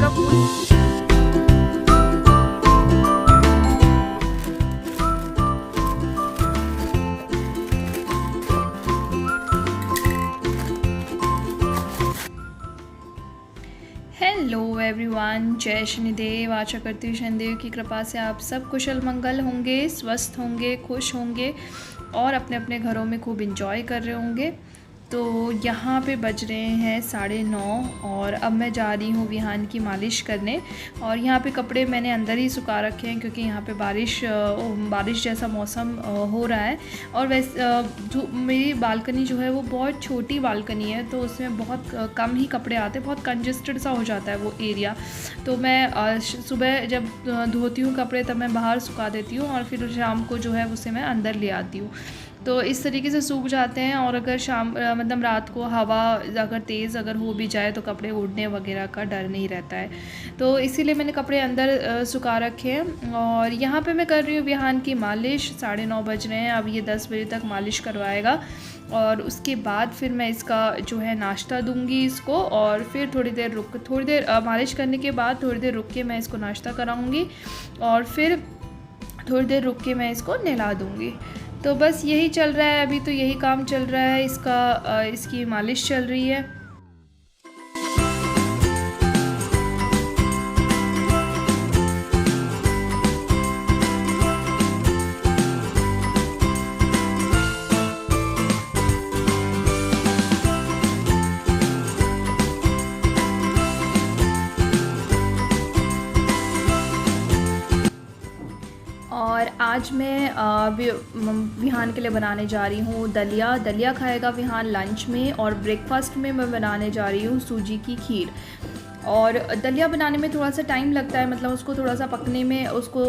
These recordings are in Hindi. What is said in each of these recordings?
का फूल। हेलो एवरीवन, जय शनिदेव। आशा करती हूँ शनिदेव की कृपा से आप सब कुशल मंगल होंगे, स्वस्थ होंगे, खुश होंगे और अपने अपने घरों में खूब इंजॉय कर रहे होंगे। तो यहाँ पे बज रहे हैं 9:30 और अब मैं जा रही हूँ विहान की मालिश करने। और यहाँ पे कपड़े मैंने अंदर ही सुखा रखे हैं क्योंकि यहाँ पे बारिश जैसा मौसम हो रहा है। और वैसे मेरी बालकनी जो है वो बहुत छोटी बालकनी है, तो उसमें बहुत कम ही कपड़े आते हैं, बहुत कंजेस्टेड सा हो जाता है वो एरिया। तो मैं सुबह जब धोती हूँ कपड़े तब मैं बाहर सुखा देती हूँ और फिर शाम को जो है उसे मैं अंदर ले आती हूँ। तो इस तरीके से सूख जाते हैं। और अगर मतलब रात को हवा अगर तेज़ हो भी जाए तो कपड़े उड़ने वगैरह का डर नहीं रहता है। तो इसीलिए मैंने कपड़े अंदर सुखा रखे हैं। और यहाँ पे मैं कर रही हूँ विहान की मालिश। 9:30 बज रहे हैं, अब ये 10 बजे तक मालिश करवाएगा और उसके बाद फिर मैं इसका जो है नाश्ता दूंगी इसको। और फिर थोड़ी देर मालिश करने के बाद थोड़ी देर रुक के मैं इसको नाश्ता कराऊंगी और फिर थोड़ी देर रुक के मैं इसको नहला दूंगी। तो बस यही चल रहा है, अभी तो यही काम चल रहा है। इसकी मालिश चल रही है। और आज मैं विहान के लिए बनाने जा रही हूँ दलिया खाएगा विहान लंच में। और ब्रेकफास्ट में मैं बनाने जा रही हूँ सूजी की खीर। और दलिया बनाने में थोड़ा सा टाइम लगता है, मतलब उसको थोड़ा सा पकने में उसको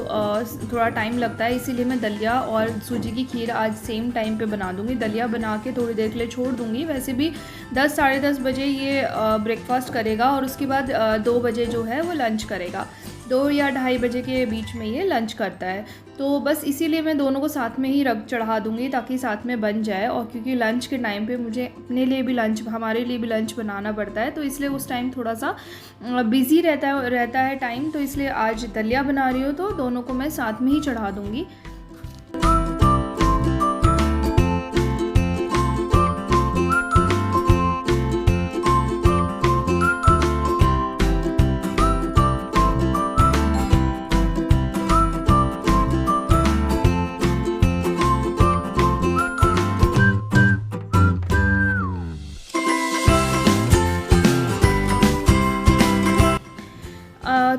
थोड़ा टाइम लगता है, इसीलिए मैं दलिया और सूजी की खीर आज सेम टाइम पे बना दूँगी। दलिया बना के थोड़ी देर के लिए छोड़ दूँगी। वैसे भी 10 साढ़े 10 बजे ये ब्रेकफास्ट करेगा और उसके बाद 2 बजे जो है वो लंच करेगा। 2 या 2:30 बजे के बीच में ये लंच करता है। तो बस इसीलिए मैं दोनों को साथ में ही रख चढ़ा दूँगी ताकि साथ में बन जाए। और क्योंकि लंच के टाइम पे मुझे अपने लिए भी हमारे लिए भी लंच बनाना पड़ता है, तो इसलिए उस टाइम थोड़ा सा बिज़ी रहता है टाइम। तो इसलिए आज दलिया बना रही हूँ तो दोनों को मैं साथ में ही चढ़ा दूँगी।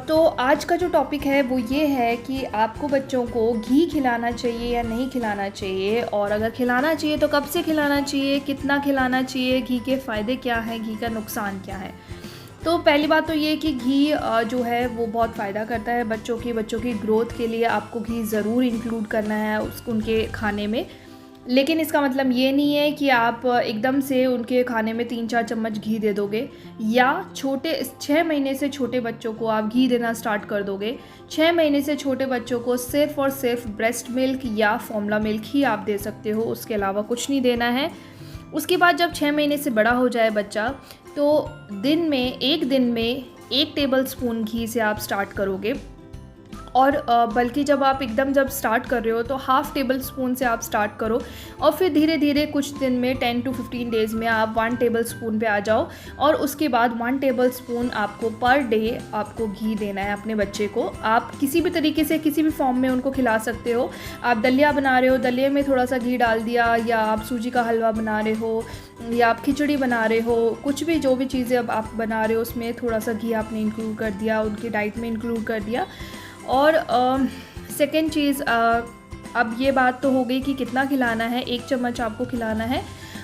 तो आज का जो टॉपिक है वो ये है कि आपको बच्चों को घी खिलाना चाहिए या नहीं खिलाना चाहिए, और अगर खिलाना चाहिए तो कब से खिलाना चाहिए, कितना खिलाना चाहिए, घी के फ़ायदे क्या हैं, घी का नुकसान क्या है। तो पहली बात तो ये कि घी जो है वो बहुत फ़ायदा करता है बच्चों की ग्रोथ के लिए। आपको घी ज़रूर इंक्लूड करना है उनके खाने में। लेकिन इसका मतलब ये नहीं है कि आप एकदम से उनके खाने में 3-4 चम्मच घी दे दोगे, या 6 महीने से छोटे बच्चों को आप घी देना स्टार्ट कर दोगे। 6 महीने से छोटे बच्चों को सिर्फ़ और सिर्फ ब्रेस्ट मिल्क या फॉर्मूला मिल्क ही आप दे सकते हो, उसके अलावा कुछ नहीं देना है। उसके बाद जब 6 महीने से बड़ा हो जाए बच्चा, तो एक दिन में 1 टेबल स्पून घी से आप स्टार्ट करोगे। और बल्कि जब स्टार्ट कर रहे हो तो हाफ़ टेबल स्पून से आप स्टार्ट करो और फिर धीरे धीरे कुछ दिन में 10 to 15 डेज़ में आप 1 टेबल स्पून पे आ जाओ। और उसके बाद 1 टेबल स्पून आपको पर डे आपको घी देना है अपने बच्चे को। आप किसी भी तरीके से किसी भी फॉर्म में उनको खिला सकते हो। आप दलिया बना रहे हो, दलिया में थोड़ा सा घी डाल दिया, या आप सूजी का हलवा बना रहे हो, या आप खिचड़ी बना रहे हो, कुछ भी जो भी चीज़ें अब आप बना रहे हो उसमें थोड़ा सा घी आपने इंक्लूड कर दिया, उनकी डाइट में इंक्लूड कर दिया। और सेकेंड चीज़, अब ये बात तो हो गई कि कितना खिलाना है। 1 चम्मच आपको खिलाना है।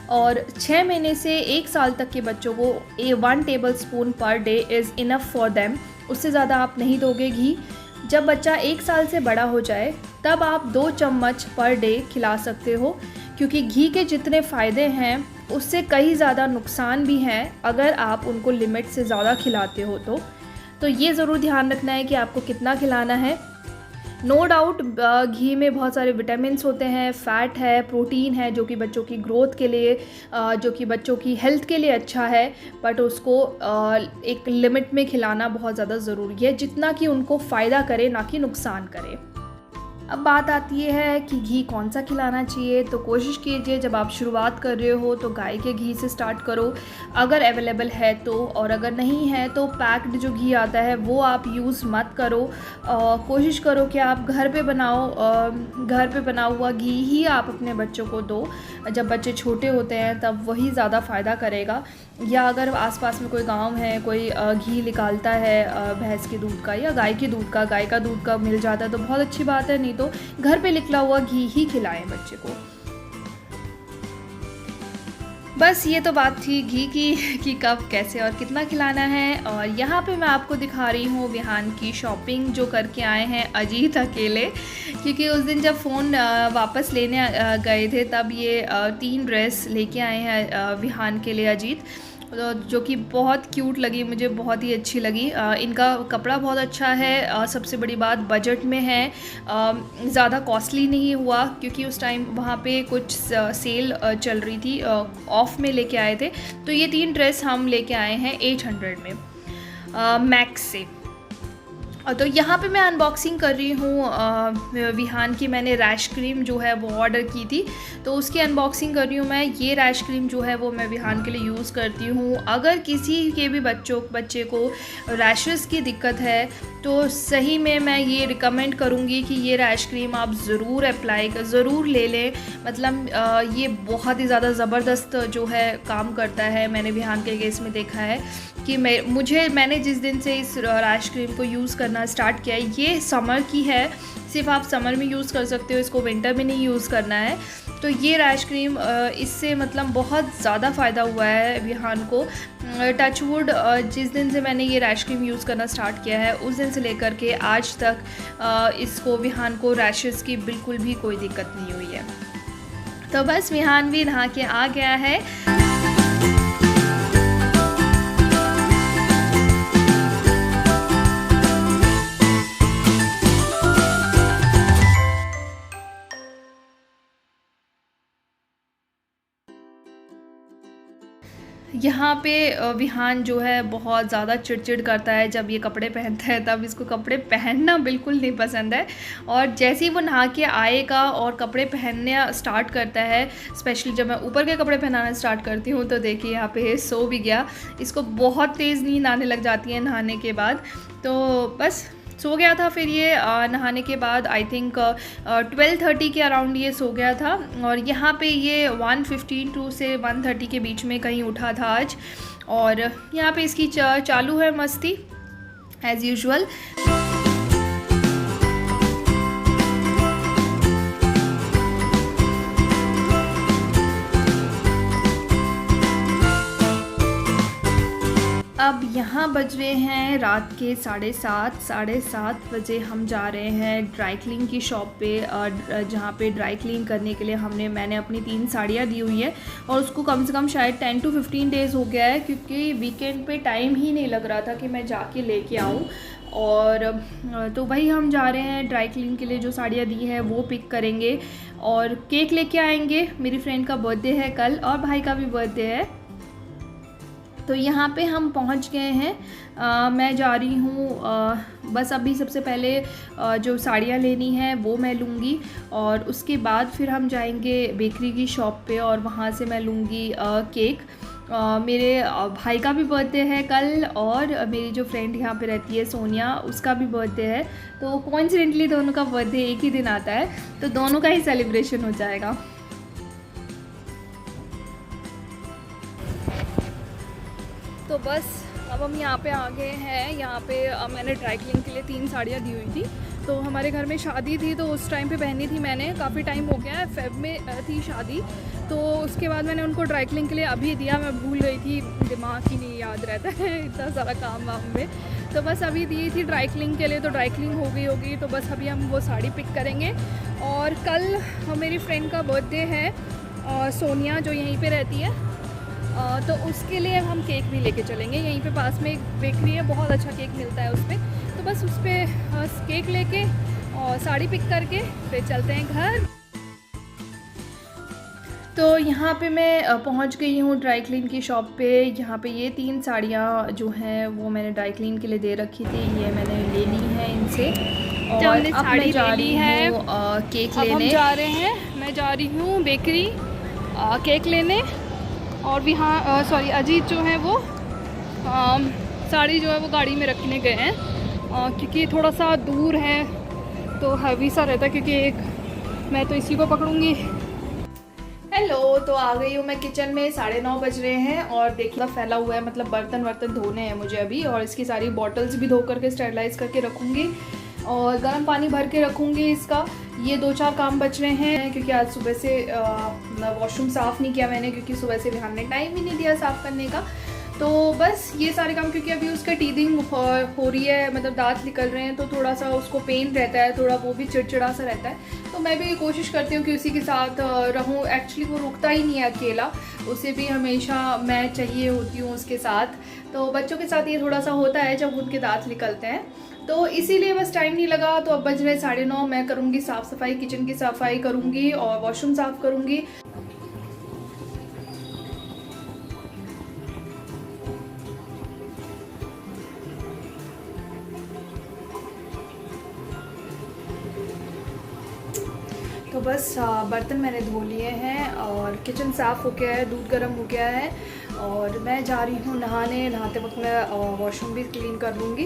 और 6 महीने से 1 साल तक के बच्चों को 1 table spoon per day is enough for them. उससे ज़्यादा आप नहीं दोगे घी। जब बच्चा 1 साल से बड़ा हो जाए तब आप 2 चम्मच पर डे खिला सकते हो, क्योंकि घी के जितने फ़ायदे हैं उससे कई ज़्यादा नुकसान भी हैं अगर आप उनको लिमिट से ज़्यादा खिलाते हो तो ये ज़रूर ध्यान रखना है कि आपको कितना खिलाना है। नो डाउट घी में बहुत सारे विटामिन्स होते हैं, फ़ैट है, प्रोटीन है, जो कि बच्चों की ग्रोथ के लिए जो कि बच्चों की हेल्थ के लिए अच्छा है, बट उसको एक लिमिट में खिलाना बहुत ज़्यादा ज़रूरी है, जितना कि उनको फ़ायदा करे ना कि नुकसान करे। अब बात आती है कि घी कौन सा खिलाना चाहिए, तो कोशिश कीजिए जब आप शुरुआत कर रहे हो तो गाय के घी से स्टार्ट करो अगर अवेलेबल है तो, और अगर नहीं है तो पैक्ड जो घी आता है वो आप यूज़ मत करो। कोशिश करो कि आप घर पे बनाओ, घर पे बना हुआ घी ही आप अपने बच्चों को दो। जब बच्चे छोटे होते हैं तब वही ज़्यादा फ़ायदा करेगा। या अगर आसपास में कोई गांव है, कोई घी निकालता है भैंस के दूध का या गाय का दूध का मिल जाता है तो बहुत अच्छी बात है, नहीं तो घर पे निकला हुआ घी ही खिलाएं बच्चे को। बस ये तो बात थी घी की कि कब कैसे और कितना खिलाना है। और यहाँ पे मैं आपको दिखा रही हूँ विहान की शॉपिंग जो करके आए हैं अजीत अकेले, क्योंकि उस दिन जब फ़ोन वापस लेने गए थे तब ये 3 ड्रेस लेके आए हैं विहान के लिए अजीत, जो कि बहुत क्यूट लगी, मुझे बहुत ही अच्छी लगी। इनका कपड़ा बहुत अच्छा है, सबसे बड़ी बात बजट में है, ज़्यादा कॉस्टली नहीं हुआ, क्योंकि उस टाइम वहाँ पे कुछ सेल चल रही थी, ऑफ में लेके आए थे। तो ये 3 ड्रेस हम लेके आए हैं 800 में मैक्स से। तो यहाँ पे मैं अनबॉक्सिंग कर रही हूँ विहान की, मैंने रैश क्रीम जो है वो ऑर्डर की थी, तो उसकी अनबॉक्सिंग कर रही हूँ मैं। ये रैश क्रीम जो है वो मैं विहान के लिए यूज़ करती हूँ। अगर किसी के भी बच्चे को रैशेस की दिक्कत है तो सही में मैं ये रिकमेंड करूँगी कि ये रैश क्रीम आप ज़रूर ले लें। मतलब ये बहुत ही ज़्यादा ज़बरदस्त जो है काम करता है। मैंने विहान के केस में देखा है कि मैंने जिस दिन से इस रैश क्रीम को यूज़ करना स्टार्ट किया है, ये समर की है, सिर्फ आप समर में यूज़ कर सकते हो, इसको विंटर में नहीं यूज़ करना है। तो ये रैश क्रीम इससे मतलब बहुत ज़्यादा फ़ायदा हुआ है विहान को। टचवुड जिस दिन से मैंने ये रैश क्रीम यूज़ करना स्टार्ट किया है उस दिन से लेकर के आज तक इसको विहान को रैशेस की बिल्कुल भी कोई दिक्कत नहीं हुई है। तो बस विहान भी नहा के आ गया है। यहाँ पे विहान जो है बहुत ज़्यादा चिड़चिड़ करता है जब ये कपड़े पहनता है, तब इसको कपड़े पहनना बिल्कुल नहीं पसंद है। और जैसे ही वो नहा के आएगा और कपड़े पहनने स्टार्ट करता है, स्पेशली जब मैं ऊपर के कपड़े पहनाना स्टार्ट करती हूँ, तो देखिए यहाँ पे सो भी गया। इसको बहुत तेज़ नींद आने लग जाती है नहाने के बाद, तो बस सो गया था। फिर ये नहाने के बाद आई थिंक 12:30 के अराउंड ये सो गया था। और यहाँ पे ये 1:15 से 1:30 के बीच में कहीं उठा था आज। और यहाँ पे इसकी चालू है मस्ती एज़ यूजुअल। अब यहाँ बज रहे हैं रात के 7:30 बजे। हम जा रहे हैं ड्राई क्लीन की शॉप पे, जहाँ पे ड्राई क्लीन करने के लिए मैंने अपनी 3 साड़ियाँ दी हुई है, और उसको कम से कम शायद 10 to 15 डेज़ हो गया है, क्योंकि वीकेंड पे टाइम ही नहीं लग रहा था कि मैं जाके लेके आऊँ। और तो वही हम जा रहे हैं ड्राई क्लीन के लिए, जो साड़ियाँ दी हैं वो पिक करेंगे और केक लेके आएंगे। मेरी फ्रेंड का बर्थडे है कल और भाई का भी बर्थडे है। तो यहाँ पे हम पहुँच गए हैं। मैं जा रही हूँ, बस अभी सबसे पहले जो साड़ियाँ लेनी हैं वो मैं लूँगी, और उसके बाद फिर हम जाएंगे बेकरी की शॉप पे और वहाँ से मैं लूँगी केक। मेरे भाई का भी बर्थडे है कल, और मेरी जो फ्रेंड यहाँ पे रहती है सोनिया, उसका भी बर्थडे है। तो कोइंसिडेंटली दोनों का बर्थडे एक ही दिन आता है, तो दोनों का ही सेलिब्रेशन हो जाएगा। तो बस अब हम यहाँ पे आ गए हैं। यहाँ पे मैंने ड्राई क्लीन के लिए 3 साड़ियाँ दी हुई थी। तो हमारे घर में शादी थी, तो उस टाइम पे पहनी थी मैंने, काफ़ी टाइम हो गया है, फेब में थी शादी। तो उसके बाद मैंने उनको ड्राई क्लीन के लिए अभी दिया, मैं भूल गई थी, दिमाग ही नहीं याद रहता है इतना सारा काम वाम में। तो बस अभी दी थी ड्राई क्लीन के लिए, तो ड्राई क्लीन हो गई होगी। तो बस अभी हम वो साड़ी पिक करेंगे। और कल मेरी फ्रेंड का बर्थडे है, सोनिया, जो यहीं पर रहती है, तो उसके लिए हम केक भी लेके चलेंगे। यहीं पे पास में एक बेकरी है, बहुत अच्छा केक मिलता है उस पर। तो बस उस पर केक लेके और साड़ी पिक करके फिर चलते हैं घर। तो यहाँ पे मैं पहुँच गई हूँ ड्राई क्लीन की शॉप पे। यहाँ पे ये 3 साड़ियाँ जो हैं वो मैंने ड्राई क्लीन के लिए दे रखी थी, ये मैंने ले ली है इनसे। और अब मैं जा रही हूँ केक लेने। हम जा रहे हैं, मैं जा रही हूँ बेकरी केक लेने। और भी हाँ सॉरी, अजीत जो है वो साड़ी जो है वो गाड़ी में रखने गए हैं क्योंकि थोड़ा सा दूर है तो हैवी सा रहता है, क्योंकि एक मैं तो इसी को पकड़ूंगी। हेलो, तो आ गई हूँ मैं किचन में। 9:30 बज रहे हैं और देखिए फैला हुआ है, मतलब बर्तन धोने हैं मुझे अभी। और इसकी सारी बॉटल्स भी धो करके स्टेरलाइज करके रखूँगी और गर्म पानी भर के रखूँगी इसका। ये 2-4 काम बच रहे हैं क्योंकि आज सुबह से वॉशरूम साफ़ नहीं किया मैंने, क्योंकि सुबह से भी हमने टाइम ही नहीं दिया साफ़ करने का। तो बस ये सारे काम, क्योंकि अभी उसका टीथिंग हो रही है, मतलब दांत निकल रहे हैं तो थोड़ा सा उसको पेन रहता है, थोड़ा वो भी चिड़चिड़ा सा रहता है। तो मैं भी कोशिश करती हूँ कि उसी के साथ रहूँ। एक्चुअली वो रुकता ही नहीं है अकेला, उसे भी हमेशा मैं चाहिए होती हूँ उसके साथ। तो बच्चों के साथ ये थोड़ा सा होता है जब उनके दांत निकलते हैं, तो इसीलिए बस टाइम नहीं लगा। तो अब बज रहे 9:30, मैं करूँगी साफ़ सफाई, किचन की सफाई करूँगी और वॉशरूम साफ़ करूँगी। तो बस बर्तन मैंने धो लिए हैं और किचन साफ़ हो गया है, दूध गर्म हो गया है और मैं जा रही हूँ नहाने। नहाते वक्त मैं वॉशरूम भी क्लीन कर लूँगी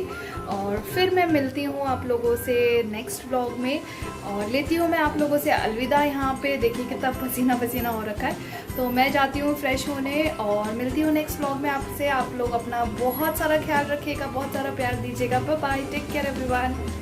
और फिर मैं मिलती हूँ आप लोगों से नेक्स्ट व्लॉग में। और लेती हूँ मैं आप लोगों से अलविदा। यहाँ पे देखिए कितना पसीना पसीना हो रखा है। तो मैं जाती हूँ फ्रेश होने और मिलती हूँ नेक्स्ट व्लॉग में आपसे। आप लोग अपना बहुत सारा ख्याल रखिएगा, बहुत सारा प्यार दीजिएगा। Bye bye, take care everyone.